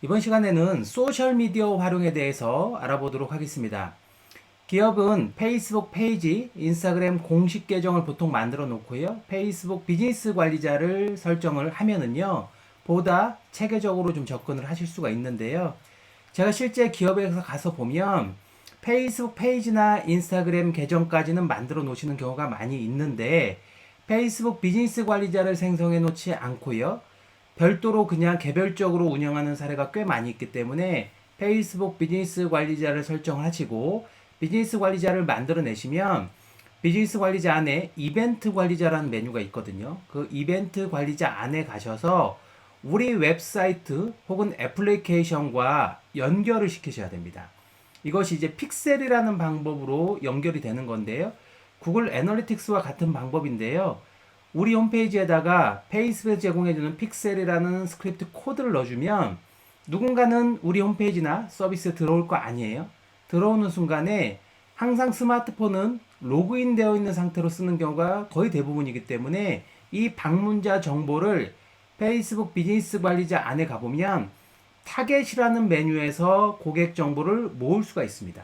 이번 시간에는 소셜미디어 활용에 대해서 알아보도록 하겠습니다. 기업은 페이스북 페이지, 인스타그램 공식 계정을 보통 만들어 놓고요. 페이스북 비즈니스 관리자를 설정을 하면은요, 보다 체계적으로 좀 접근을 하실 수가 있는데요. 제가 실제 기업에 가서 보면 페이스북 페이지나 인스타그램 계정까지는 만들어 놓으시는 경우가 많이 있는데, 페이스북 비즈니스 관리자를 생성해 놓지 않고요. 별도로 그냥 개별적으로 운영하는 사례가 꽤 많이 있기 때문에 페이스북 비즈니스 관리자를 설정하시고 비즈니스 관리자를 만들어내시면 비즈니스 관리자 안에 이벤트 관리자라는 메뉴가 있거든요. 그 이벤트 관리자 안에 가셔서 우리 웹사이트 혹은 애플리케이션과 연결을 시키셔야 됩니다. 이것이 이제 픽셀이라는 방법으로 연결이 되는 건데요. 구글 애널리틱스와 같은 방법인데요. 우리 홈페이지에다가 페이스북에 제공해주는 픽셀이라는 스크립트 코드를 넣어주면 누군가는 우리 홈페이지나 서비스에 들어올 거 아니에요. 들어오는 순간에 항상 스마트폰은 로그인 되어 있는 상태로 쓰는 경우가 거의 대부분이기 때문에 이 방문자 정보를 페이스북 비즈니스 관리자 안에 가보면 타겟이라는 메뉴에서 고객 정보를 모을 수가 있습니다.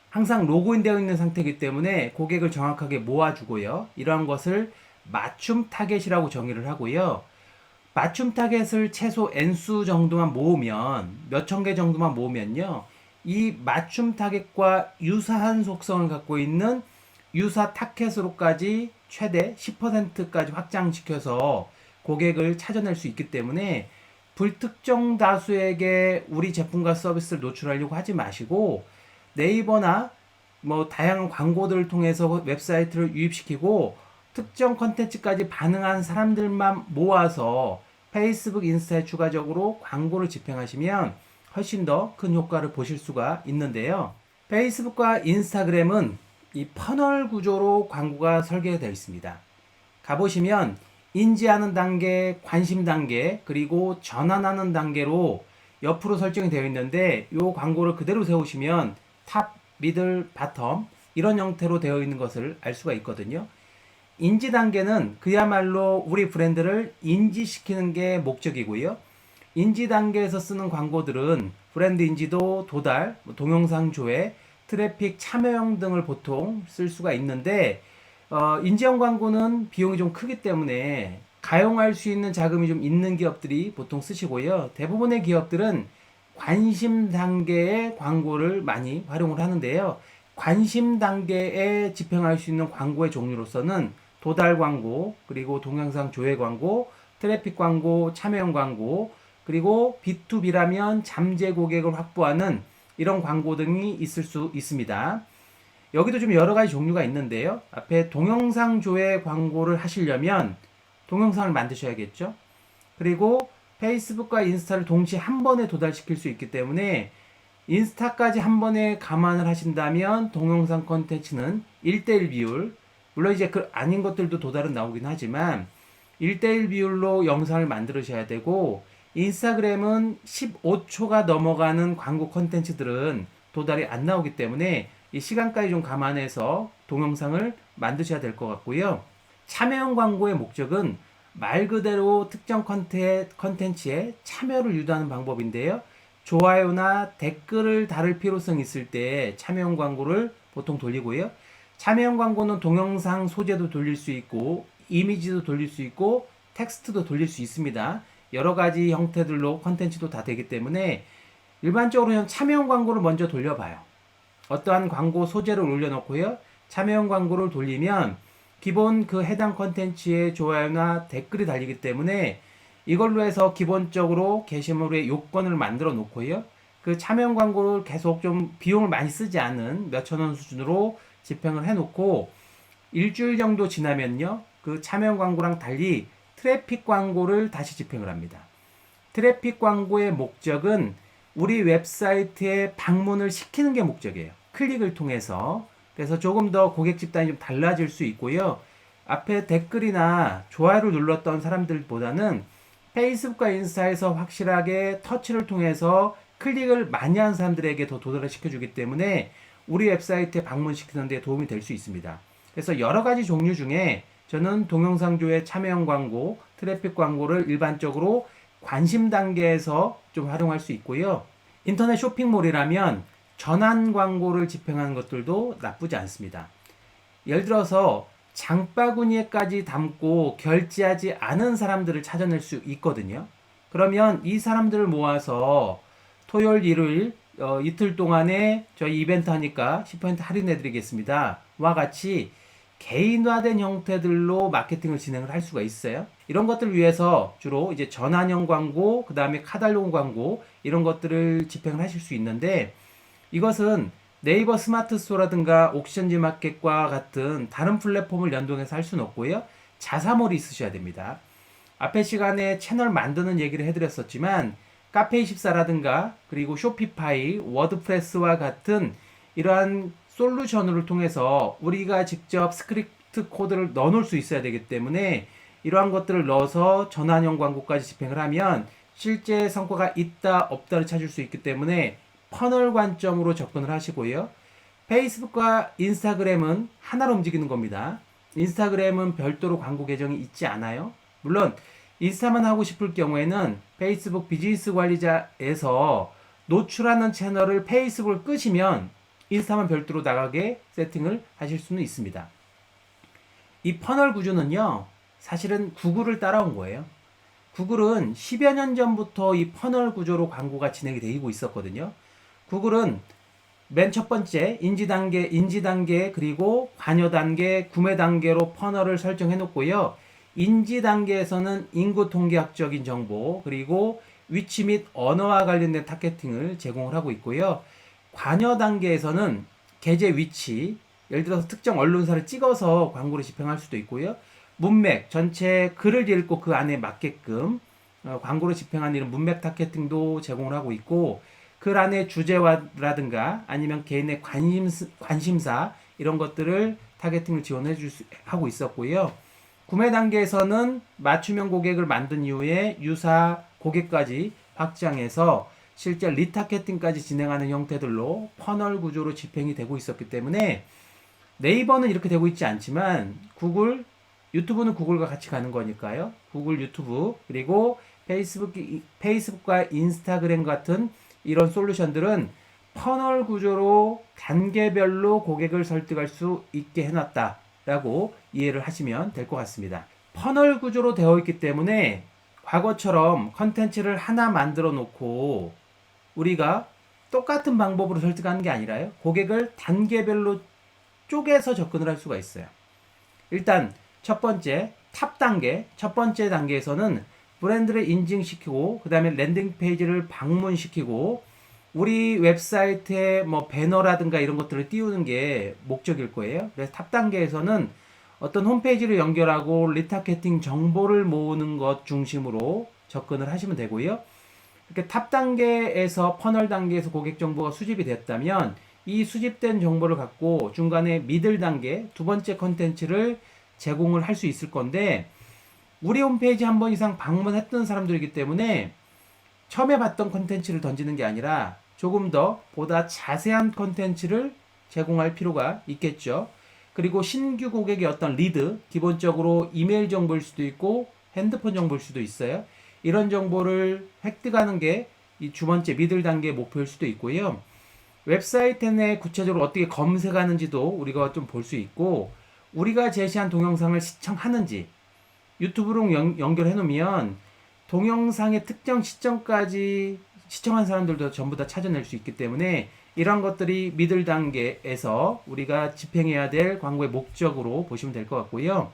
항상 로그인 되어 있는 상태이기 때문에 고객을 정확하게 모아주고요. 이러한 것을 맞춤 타겟이라고 정의를 하고요. 맞춤 타겟을 최소 N수 정도만 모으면, 몇천 개 정도만 모으면요. 이 맞춤 타겟과 유사한 속성을 갖고 있는 유사 타겟으로까지 최대 10%까지 확장시켜서 고객을 찾아낼 수 있기 때문에 불특정 다수에게 우리 제품과 서비스를 노출하려고 하지 마시고 네이버나 뭐 다양한 광고들을 통해서 웹사이트를 유입시키고 특정 컨텐츠까지 반응한 사람들만 모아서 페이스북, 인스타에 추가적으로 광고를 집행하시면 훨씬 더 큰 효과를 보실 수가 있는데요. 페이스북과 인스타그램은 이 퍼널 구조로 광고가 설계되어 있습니다. 가보시면 인지하는 단계, 관심 단계, 그리고 전환하는 단계로 옆으로 설정이 되어 있는데 이 광고를 그대로 세우시면 탑, 미들, 바텀 이런 형태로 되어 있는 것을 알 수가 있거든요. 인지 단계는 그야말로 우리 브랜드를 인지시키는 게 목적이고요. 인지 단계에서 쓰는 광고들은 브랜드 인지도 도달, 동영상 조회, 트래픽 참여형 등을 보통 쓸 수가 있는데 인지형 광고는 비용이 좀 크기 때문에 가용할 수 있는 자금이 좀 있는 기업들이 보통 쓰시고요. 대부분의 기업들은 관심 단계의 광고를 많이 활용을 하는데요. 관심 단계에 집행할 수 있는 광고의 종류로서는 도달 광고, 그리고 동영상 조회 광고, 트래픽 광고, 참여형 광고, 그리고 B2B라면 잠재 고객을 확보하는 이런 광고 등이 있을 수 있습니다. 여기도 좀 여러 가지 종류가 있는데요. 앞에 동영상 조회 광고를 하시려면 동영상을 만드셔야겠죠. 그리고 페이스북과 인스타를 동시에 한 번에 도달시킬 수 있기 때문에 인스타까지 한 번에 감안을 하신다면 동영상 컨텐츠는 1대1 비율, 물론 이제 그 아닌 것들도 도달은 나오긴 하지만 1대1 비율로 영상을 만들으셔야 되고 인스타그램은 15초가 넘어가는 광고 컨텐츠들은 도달이 안 나오기 때문에 이 시간까지 좀 감안해서 동영상을 만드셔야 될 것 같고요. 참여형 광고의 목적은 말 그대로 특정 컨텐츠에 참여를 유도하는 방법인데요. 좋아요나 댓글을 달을 필요성이 있을 때 참여형 광고를 보통 돌리고요. 참여형 광고는 동영상 소재도 돌릴 수 있고 이미지도 돌릴 수 있고 텍스트도 돌릴 수 있습니다. 여러 가지 형태들로 컨텐츠도 다 되기 때문에 일반적으로 참여형 광고를 먼저 돌려봐요. 어떠한 광고 소재를 올려놓고요. 참여형 광고를 돌리면 기본 그 해당 컨텐츠에 좋아요나 댓글이 달리기 때문에 이걸로 해서 기본적으로 게시물의 요건을 만들어 놓고요. 그 참여형 광고를 계속 좀 비용을 많이 쓰지 않은 몇천 원 수준으로 집행을 해놓고 일주일 정도 지나면요. 그 참여형 광고랑 달리 트래픽 광고를 다시 집행을 합니다. 트래픽 광고의 목적은 우리 웹사이트에 방문을 시키는 게 목적이에요. 클릭을 통해서. 그래서 조금 더 고객 집단이 좀 달라질 수 있고요. 앞에 댓글이나 좋아요를 눌렀던 사람들보다는 페이스북과 인스타에서 확실하게 터치를 통해서 클릭을 많이 한 사람들에게 더 도달을 시켜주기 때문에 우리 웹사이트에 방문시키는 데 도움이 될 수 있습니다. 그래서 여러 가지 종류 중에 저는 동영상 조회 참여형 광고, 트래픽 광고를 일반적으로 관심 단계에서 좀 활용할 수 있고요. 인터넷 쇼핑몰이라면 전환 광고를 집행하는 것들도 나쁘지 않습니다. 예를 들어서 장바구니에까지 담고 결제하지 않은 사람들을 찾아낼 수 있거든요. 그러면 이 사람들을 모아서 토요일, 일요일 이틀 동안에 저희 이벤트 하니까 10% 할인해 드리겠습니다. 와 같이 개인화된 형태들로 마케팅을 진행을 할 수가 있어요. 이런 것들을 위해서 주로 이제 전환형 광고, 그 다음에 카탈로그 광고 이런 것들을 집행을 하실 수 있는데 이것은 네이버 스마트 스토어라든가 옥션지 마켓과 같은 다른 플랫폼을 연동해서 할 수는 없고요. 자사몰이 있으셔야 됩니다. 앞에 시간에 채널 만드는 얘기를 해드렸었지만 카페24라든가 그리고 쇼피파이, 워드프레스와 같은 이러한 솔루션을 통해서 우리가 직접 스크립트 코드를 넣어놓을 수 있어야 되기 때문에 이러한 것들을 넣어서 전환형 광고까지 집행을 하면 실제 성과가 있다 없다를 찾을 수 있기 때문에 퍼널 관점으로 접근을 하시고요. 페이스북과 인스타그램은 하나로 움직이는 겁니다. 인스타그램은 별도로 광고 계정이 있지 않아요. 물론 인스타만 하고 싶을 경우에는 페이스북 비즈니스 관리자에서 노출하는 채널을 페이스북을 끄시면 인스타만 별도로 나가게 세팅을 하실 수는 있습니다. 이 퍼널 구조는요, 사실은 구글을 따라온 거예요. 구글은 10여 년 전부터 이 퍼널 구조로 광고가 진행이 되고 있었거든요. 구글은 맨 첫 번째 인지 단계 그리고 관여 단계, 구매 단계로 퍼널을 설정해 놓고요. 인지 단계에서는 인구 통계학적인 정보 그리고 위치 및 언어와 관련된 타겟팅을 제공을 하고 있고요. 관여 단계에서는 게재 위치, 예를 들어서 특정 언론사를 찍어서 광고를 집행할 수도 있고요. 문맥, 전체 글을 읽고 그 안에 맞게끔 광고를 집행하는 이런 문맥 타겟팅도 제공을 하고 있고 글 안에 주제와라든가 아니면 개인의 관심사 이런 것들을 타겟팅을 지원해 하고 있었고요. 구매 단계에서는 맞춤형 고객을 만든 이후에 유사 고객까지 확장해서 실제 리타겟팅까지 진행하는 형태들로 퍼널 구조로 집행이 되고 있었기 때문에 네이버는 이렇게 되고 있지 않지만 구글, 유튜브는 구글과 같이 가는 거니까요. 구글, 유튜브 그리고 페이스북과 인스타그램 같은 이런 솔루션들은 퍼널 구조로 단계별로 고객을 설득할 수 있게 해놨다라고 이해를 하시면 될 것 같습니다. 퍼널 구조로 되어 있기 때문에 과거처럼 컨텐츠를 하나 만들어 놓고 우리가 똑같은 방법으로 설득하는 게 아니라요. 고객을 단계별로 쪼개서 접근을 할 수가 있어요. 일단 첫 번째 탑 단계, 첫 번째 단계에서는 브랜드를 인증시키고 그 다음에 랜딩 페이지를 방문시키고 우리 웹사이트에 뭐 배너라든가 이런 것들을 띄우는 게 목적일 거예요. 그래서 탑 단계에서는 어떤 홈페이지를 연결하고 리타겟팅 정보를 모으는 것 중심으로 접근을 하시면 되고요. 이렇게 탑 단계에서 퍼널 단계에서 고객 정보가 수집이 됐다면 이 수집된 정보를 갖고 중간에 미들 단계 두 번째 컨텐츠를 제공을 할 수 있을 건데 우리 홈페이지 한 번 이상 방문했던 사람들이기 때문에 처음에 봤던 컨텐츠를 던지는 게 아니라 조금 더 보다 자세한 컨텐츠를 제공할 필요가 있겠죠. 그리고 신규 고객의 어떤 리드, 기본적으로 이메일 정보일 수도 있고 핸드폰 정보일 수도 있어요. 이런 정보를 획득하는 게 이 두 번째 미들 단계의 목표일 수도 있고요. 웹사이트 내 구체적으로 어떻게 검색하는지도 우리가 좀 볼 수 있고 우리가 제시한 동영상을 시청하는지 유튜브로 연결해 놓으면 동영상의 특정 시점까지 시청한 사람들도 전부 다 찾아낼 수 있기 때문에 이런 것들이 미들 단계에서 우리가 집행해야 될 광고의 목적으로 보시면 될 것 같고요.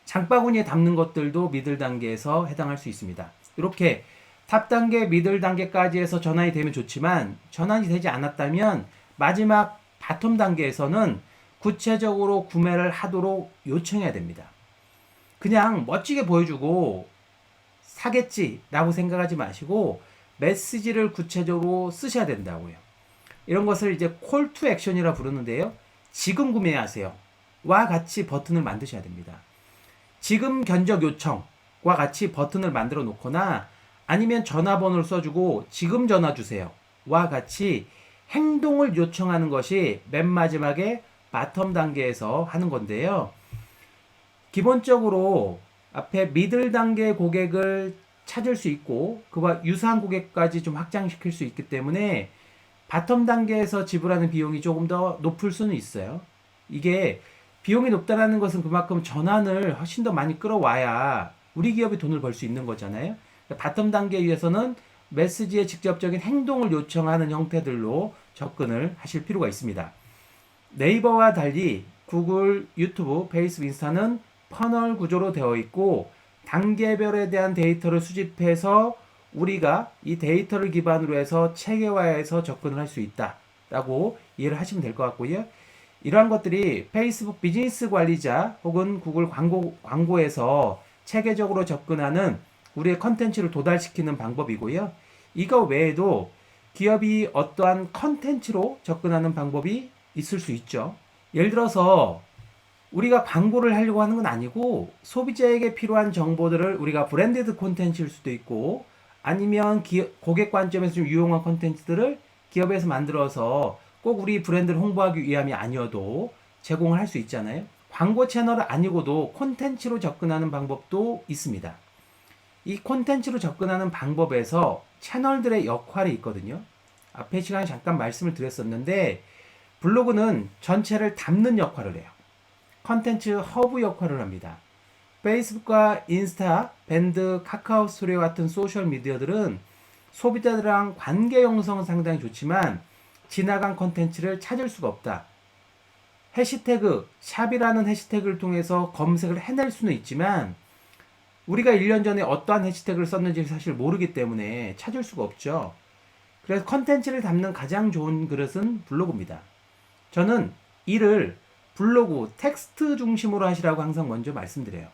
장바구니에 담는 것들도 미들 단계에서 해당할 수 있습니다. 이렇게 탑 단계, 미들 단계까지 해서 전환이 되면 좋지만 전환이 되지 않았다면 마지막 바텀 단계에서는 구체적으로 구매를 하도록 요청해야 됩니다. 그냥 멋지게 보여주고 사겠지라고 생각하지 마시고 메시지를 구체적으로 쓰셔야 된다고요. 이런 것을 이제 콜 투 액션이라 부르는데요. 지금 구매하세요. 와 같이 버튼을 만드셔야 됩니다. 지금 견적 요청과 같이 버튼을 만들어 놓거나 아니면 전화번호를 써주고 지금 전화 주세요. 와 같이 행동을 요청하는 것이 맨 마지막에 바텀 단계에서 하는 건데요. 기본적으로 앞에 미들 단계 고객을 찾을 수 있고 그와 유사한 고객까지 좀 확장시킬 수 있기 때문에 바텀 단계에서 지불하는 비용이 조금 더 높을 수는 있어요. 이게 비용이 높다라는 것은 그만큼 전환을 훨씬 더 많이 끌어와야 우리 기업이 돈을 벌 수 있는 거잖아요. 바텀 단계에 의해서는 메시지의 직접적인 행동을 요청하는 형태들로 접근을 하실 필요가 있습니다. 네이버와 달리 구글, 유튜브, 페이스북, 인스타는 퍼널 구조로 되어 있고 단계별에 대한 데이터를 수집해서 우리가 이 데이터를 기반으로 해서 체계화해서 접근을 할 수 있다라고 이해를 하시면 될 것 같고요. 이러한 것들이 페이스북 비즈니스 관리자 혹은 구글 광고에서 체계적으로 접근하는 우리의 컨텐츠를 도달시키는 방법이고요. 이거 외에도 기업이 어떠한 컨텐츠로 접근하는 방법이 있을 수 있죠. 예를 들어서 우리가 광고를 하려고 하는 건 아니고 소비자에게 필요한 정보들을 우리가 브랜디드 콘텐츠일 수도 있고 아니면 고객 관점에서 좀 유용한 콘텐츠들을 기업에서 만들어서 꼭 우리 브랜드를 홍보하기 위함이 아니어도 제공을 할 수 있잖아요. 광고 채널 아니고도 콘텐츠로 접근하는 방법도 있습니다. 이 콘텐츠로 접근하는 방법에서 채널들의 역할이 있거든요. 앞에 시간에 잠깐 말씀을 드렸었는데 블로그는 전체를 담는 역할을 해요. 컨텐츠 허브 역할을 합니다. 페이스북과 인스타, 밴드, 카카오 스토리 같은 소셜 미디어들은 소비자들이랑 관계 형성은 상당히 좋지만 지나간 컨텐츠를 찾을 수가 없다. 해시태그, 샵이라는 해시태그를 통해서 검색을 해낼 수는 있지만 우리가 1년 전에 어떠한 해시태그를 썼는지 사실 모르기 때문에 찾을 수가 없죠. 그래서 컨텐츠를 담는 가장 좋은 그릇은 블로그입니다. 저는 이를 블로그, 텍스트 중심으로 하시라고 항상 먼저 말씀드려요.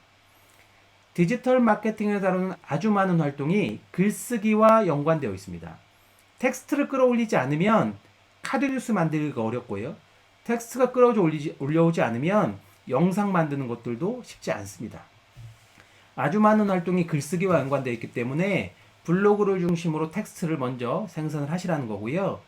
디지털 마케팅을 다루는 아주 많은 활동이 글쓰기와 연관되어 있습니다. 텍스트를 끌어올리지 않으면 카드뉴스 만들기가 어렵고요. 텍스트가 올려오지 않으면 영상 만드는 것들도 쉽지 않습니다. 아주 많은 활동이 글쓰기와 연관되어 있기 때문에 블로그를 중심으로 텍스트를 먼저 생산을 하시라는 거고요.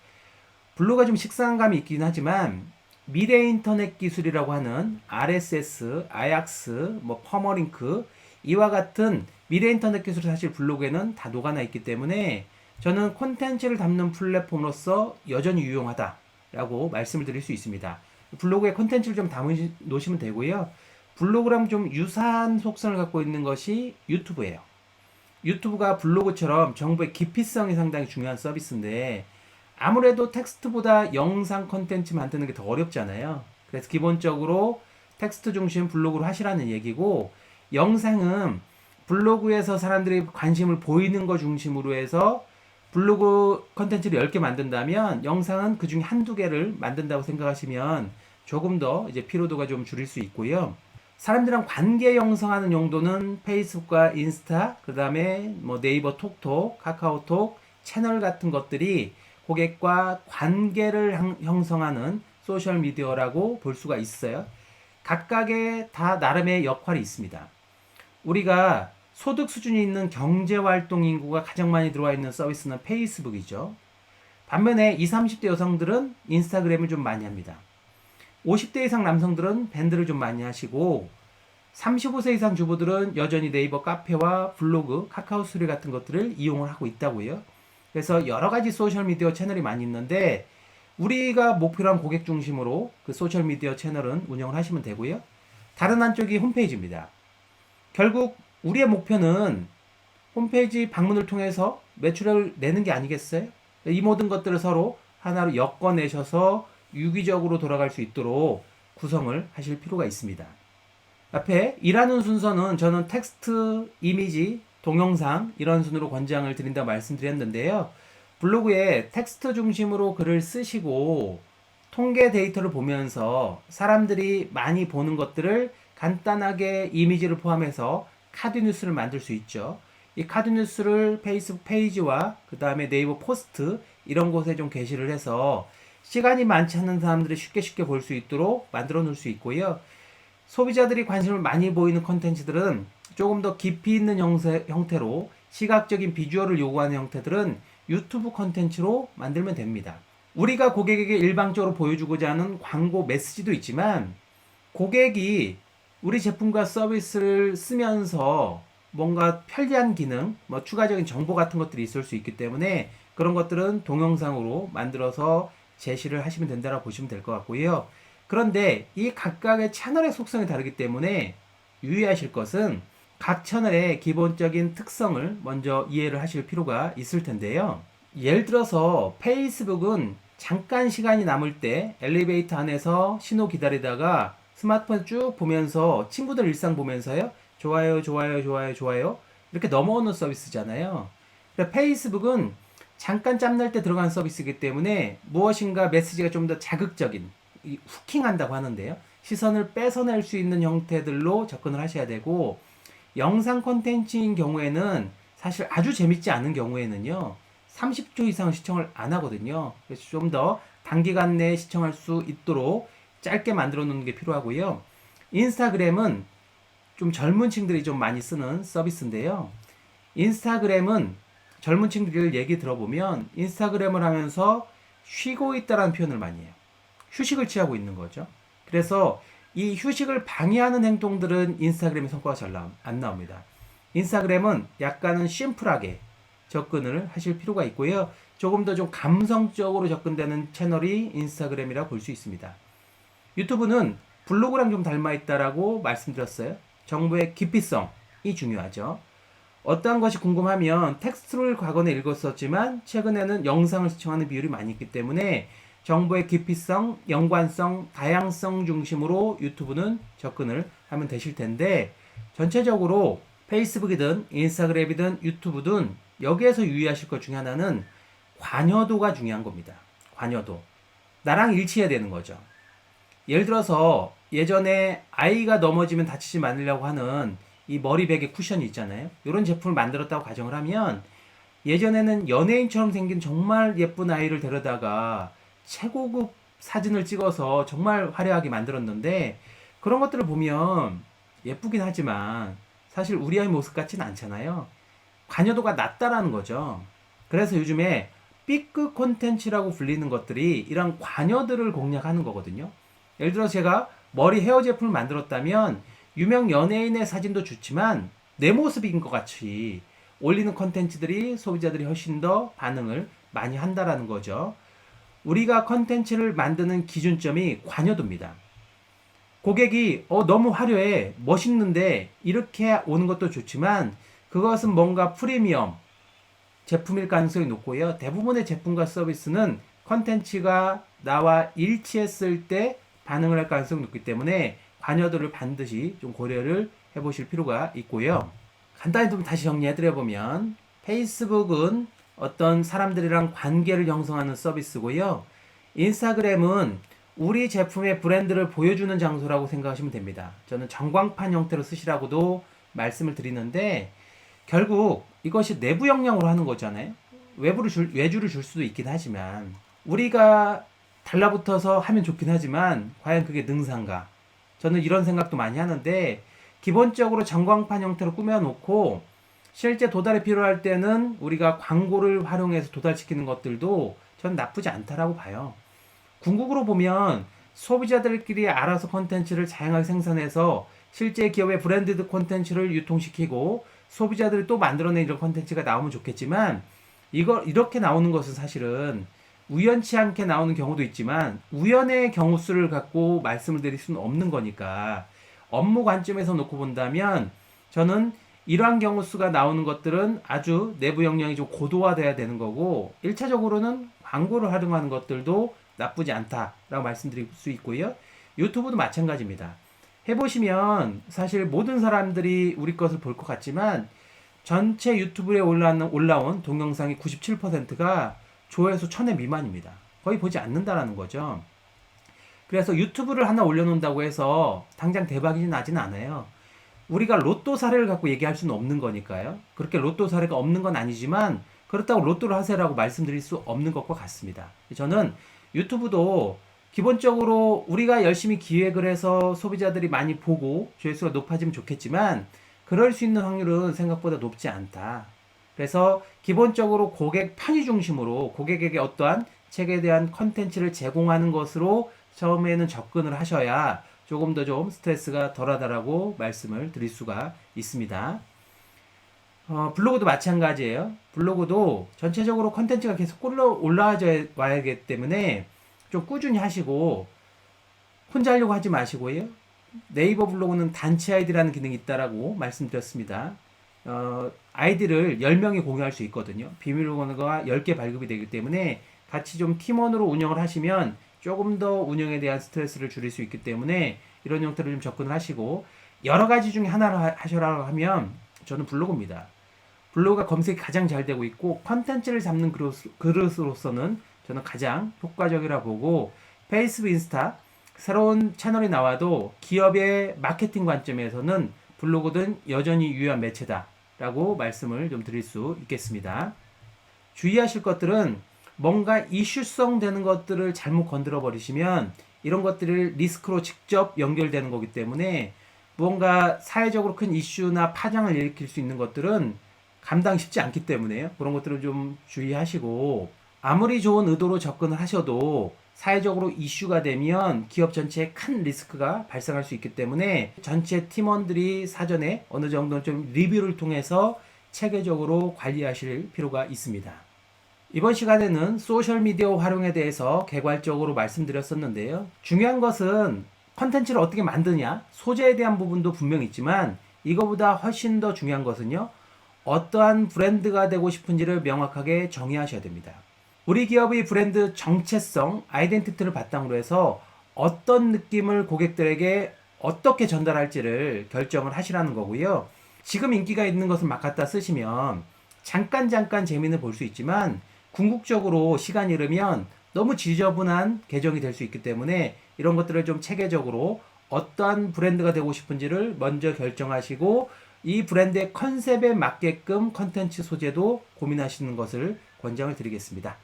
블로그가 좀 식상감이 있긴 하지만 미래 인터넷 기술이라고 하는 RSS, 아약스, 퍼머링크 이와 같은 미래 인터넷 기술이 사실 블로그에는 다 녹아나 있기 때문에 저는 콘텐츠를 담는 플랫폼으로서 여전히 유용하다라고 말씀을 드릴 수 있습니다. 블로그에 콘텐츠를 좀 놓으시면 되고요. 블로그랑 좀 유사한 속성을 갖고 있는 것이 유튜브예요. 유튜브가 블로그처럼 정보의 깊이성이 상당히 중요한 서비스인데 아무래도 텍스트보다 영상 콘텐츠 만드는 게 더 어렵잖아요. 그래서 기본적으로 텍스트 중심 블로그로 하시라는 얘기고 영상은 블로그에서 사람들이 관심을 보이는 거 중심으로 해서 블로그 콘텐츠를 10개 만든다면 영상은 그 중에 한두 개를 만든다고 생각하시면 조금 더 이제 피로도가 좀 줄일 수 있고요. 사람들이랑 관계 형성하는 용도는 페이스북과 인스타, 그 다음에 네이버 톡톡, 카카오톡, 채널 같은 것들이 고객과 관계를 형성하는 소셜 미디어라고 볼 수가 있어요. 각각의 다 나름의 역할이 있습니다. 우리가 소득 수준이 있는 경제활동 인구가 가장 많이 들어와 있는 서비스는 페이스북이죠. 반면에 20, 30대 여성들은 인스타그램을 좀 많이 합니다. 50대 이상 남성들은 밴드를 좀 많이 하시고 35세 이상 주부들은 여전히 네이버 카페와 블로그, 카카오 스토리 같은 것들을 이용을 하고 있다고요. 그래서 여러 가지 소셜미디어 채널이 많이 있는데 우리가 목표로 한 고객 중심으로 그 소셜미디어 채널은 운영을 하시면 되고요. 다른 한쪽이 홈페이지입니다. 결국 우리의 목표는 홈페이지 방문을 통해서 매출을 내는 게 아니겠어요? 이 모든 것들을 서로 하나로 엮어내셔서 유기적으로 돌아갈 수 있도록 구성을 하실 필요가 있습니다. 앞에 일하는 순서는 저는 텍스트, 이미지, 동영상 이런 순으로 권장을 드린다고 말씀드렸는데요. 블로그에 텍스트 중심으로 글을 쓰시고 통계 데이터를 보면서 사람들이 많이 보는 것들을 간단하게 이미지를 포함해서 카드뉴스를 만들 수 있죠. 이 카드뉴스를 페이스북 페이지와 그 다음에 네이버 포스트 이런 곳에 좀 게시를 해서 시간이 많지 않은 사람들이 쉽게 볼 수 있도록 만들어 놓을 수 있고요. 소비자들이 관심을 많이 보이는 컨텐츠들은 조금 더 깊이 있는 형태로 시각적인 비주얼을 요구하는 형태들은 유튜브 컨텐츠로 만들면 됩니다. 우리가 고객에게 일방적으로 보여주고자 하는 광고 메시지도 있지만 고객이 우리 제품과 서비스를 쓰면서 뭔가 편리한 기능, 뭐 추가적인 정보 같은 것들이 있을 수 있기 때문에 그런 것들은 동영상으로 만들어서 제시를 하시면 된다고 보시면 될 것 같고요. 그런데 이 각각의 채널의 속성이 다르기 때문에 유의하실 것은 각 채널의 기본적인 특성을 먼저 이해를 하실 필요가 있을 텐데요. 예를 들어서 페이스북은 잠깐 시간이 남을 때 엘리베이터 안에서 신호 기다리다가 스마트폰 쭉 보면서 친구들 일상 보면서요. 좋아요, 좋아요, 좋아요, 좋아요. 이렇게 넘어오는 서비스잖아요. 그러니까 페이스북은 잠깐 짬날 때 들어간 서비스이기 때문에 무엇인가 메시지가 좀 더 자극적인, 후킹한다고 하는데요. 시선을 뺏어낼 수 있는 형태들로 접근을 하셔야 되고, 영상 콘텐츠인 경우에는 사실 아주 재밌지 않은 경우에는요. 30초 이상 시청을 안 하거든요. 그래서 좀 더 단기간 내에 시청할 수 있도록 짧게 만들어 놓는 게 필요하고요. 인스타그램은 좀 젊은 층들이 좀 많이 쓰는 서비스인데요. 인스타그램은 젊은 층들 얘기 들어보면 인스타그램을 하면서 쉬고 있다라는 표현을 많이 해요. 휴식을 취하고 있는 거죠. 그래서 이 휴식을 방해하는 행동들은 인스타그램의 성과가 잘 안 나옵니다. 인스타그램은 약간은 심플하게 접근을 하실 필요가 있고요. 조금 더 좀 감성적으로 접근되는 채널이 인스타그램이라고 볼 수 있습니다. 유튜브는 블로그랑 좀 닮아 있다라고 말씀드렸어요. 정보의 깊이성이 중요하죠. 어떠한 것이 궁금하면 텍스트를 과거에 읽었었지만 최근에는 영상을 시청하는 비율이 많이 있기 때문에 정보의 깊이성, 연관성, 다양성 중심으로 유튜브는 접근을 하면 되실 텐데 전체적으로 페이스북이든 인스타그램이든 유튜브든 여기에서 유의하실 것 중에 하나는 관여도가 중요한 겁니다. 관여도. 나랑 일치해야 되는 거죠. 예를 들어서 예전에 아이가 넘어지면 다치지 말으려고 하는 이 머리베개 쿠션이 있잖아요. 이런 제품을 만들었다고 가정을 하면 예전에는 연예인처럼 생긴 정말 예쁜 아이를 데려다가 최고급 사진을 찍어서 정말 화려하게 만들었는데 그런 것들을 보면 예쁘긴 하지만 사실 우리 아이 모습 같지는 않잖아요. 관여도가 낮다라는 거죠. 그래서 요즘에 B급 콘텐츠라고 불리는 것들이 이런 관여들을 공략하는 거거든요. 예를 들어 제가 머리 헤어 제품을 만들었다면 유명 연예인의 사진도 좋지만 내 모습인 것 같이 올리는 콘텐츠들이 소비자들이 훨씬 더 반응을 많이 한다라는 거죠. 우리가 콘텐츠를 만드는 기준점이 관여도입니다. 고객이 너무 화려해 멋있는데 이렇게 오는 것도 좋지만 그것은 뭔가 프리미엄 제품일 가능성이 높고요. 대부분의 제품과 서비스는 컨텐츠가 나와 일치했을 때 반응을 할 가능성이 높기 때문에 관여도를 반드시 좀 고려를 해보실 필요가 있고요. 간단히 좀 다시 정리해드려보면 페이스북은 어떤 사람들이랑 관계를 형성하는 서비스고요. 인스타그램은 우리 제품의 브랜드를 보여주는 장소라고 생각하시면 됩니다. 저는 전광판 형태로 쓰시라고도 말씀을 드리는데 결국 이것이 내부 역량으로 하는 거잖아요. 외주를 줄 수도 있긴 하지만 우리가 달라붙어서 하면 좋긴 하지만 과연 그게 능사인가? 저는 이런 생각도 많이 하는데 기본적으로 전광판 형태로 꾸며놓고 실제 도달이 필요할 때는 우리가 광고를 활용해서 도달시키는 것들도 전 나쁘지 않다라고 봐요. 궁극으로 보면 소비자들끼리 알아서 콘텐츠를 다양하게 생산해서 실제 기업의 브랜디드 콘텐츠를 유통시키고 소비자들이 또 만들어낸 이런 콘텐츠가 나오면 좋겠지만 이렇게 나오는 것은 사실은 우연치 않게 나오는 경우도 있지만 우연의 경우 수를 갖고 말씀을 드릴 수는 없는 거니까 업무 관점에서 놓고 본다면 저는 이러한 경우 수가 나오는 것들은 아주 내부 역량이 좀 고도화돼야 되는 거고 1차적으로는 광고를 활용하는 것들도 나쁘지 않다라고 말씀드릴 수 있고요. 유튜브도 마찬가지입니다. 해보시면 사실 모든 사람들이 우리 것을 볼 것 같지만 전체 유튜브에 올라온 동영상의 97%가 조회수 1000회 미만입니다. 거의 보지 않는다라는 거죠. 그래서 유튜브를 하나 올려놓는다고 해서 당장 대박이 나지는 않아요. 우리가 로또 사례를 갖고 얘기할 수는 없는 거니까요. 그렇게 로또 사례가 없는 건 아니지만 그렇다고 로또를 하세요라고 말씀드릴 수 없는 것과 같습니다. 저는 유튜브도 기본적으로 우리가 열심히 기획을 해서 소비자들이 많이 보고 조회수가 높아지면 좋겠지만 그럴 수 있는 확률은 생각보다 높지 않다. 그래서 기본적으로 고객 편의 중심으로 고객에게 어떠한 책에 대한 컨텐츠를 제공하는 것으로 처음에는 접근을 하셔야 조금 더 좀 스트레스가 덜하다라고 말씀을 드릴 수가 있습니다. 블로그도 마찬가지예요. 블로그도 전체적으로 컨텐츠가 계속 올라와야 하기 때문에 좀 꾸준히 하시고 혼자 하려고 하지 마시고요. 네이버 블로그는 단체 아이디라는 기능이 있다라고 말씀드렸습니다. 아이디를 10명이 공유할 수 있거든요. 비밀번호가 10개 발급이 되기 때문에 같이 좀 팀원으로 운영을 하시면 조금 더 운영에 대한 스트레스를 줄일 수 있기 때문에 이런 형태로 좀 접근을 하시고, 여러 가지 중에 하나를 하셔라 하면 저는 블로그입니다. 블로그가 검색이 가장 잘 되고 있고 컨텐츠를 잡는 그릇으로서는 저는 가장 효과적이라 보고, 페이스북, 인스타 새로운 채널이 나와도 기업의 마케팅 관점에서는 블로그는 여전히 유효한 매체다라고 말씀을 좀 드릴 수 있겠습니다. 주의하실 것들은 뭔가 이슈성 되는 것들을 잘못 건드려 버리시면 이런 것들을 리스크로 직접 연결되는 거기 때문에, 무언가 사회적으로 큰 이슈나 파장을 일으킬 수 있는 것들은 감당 쉽지 않기 때문에요. 그런 것들을 좀 주의하시고, 아무리 좋은 의도로 접근을 하셔도 사회적으로 이슈가 되면 기업 전체에 큰 리스크가 발생할 수 있기 때문에 전체 팀원들이 사전에 어느 정도 좀 리뷰를 통해서 체계적으로 관리하실 필요가 있습니다. 이번 시간에는 소셜미디어 활용에 대해서 개괄적으로 말씀드렸었는데요. 중요한 것은 컨텐츠를 어떻게 만드냐, 소재에 대한 부분도 분명히 있지만 이거보다 훨씬 더 중요한 것은요, 어떠한 브랜드가 되고 싶은지를 명확하게 정의하셔야 됩니다. 우리 기업의 브랜드 정체성, 아이덴티티를 바탕으로 해서 어떤 느낌을 고객들에게 어떻게 전달할지를 결정을 하시라는 거고요. 지금 인기가 있는 것을 막 갖다 쓰시면 잠깐 재미는 볼 수 있지만 궁극적으로 시간이 흐르면 너무 지저분한 계정이 될 수 있기 때문에 이런 것들을 좀 체계적으로 어떠한 브랜드가 되고 싶은지를 먼저 결정하시고 이 브랜드의 컨셉에 맞게끔 컨텐츠 소재도 고민하시는 것을 권장을 드리겠습니다.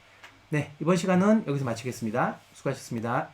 네, 이번 시간은 여기서 마치겠습니다. 수고하셨습니다.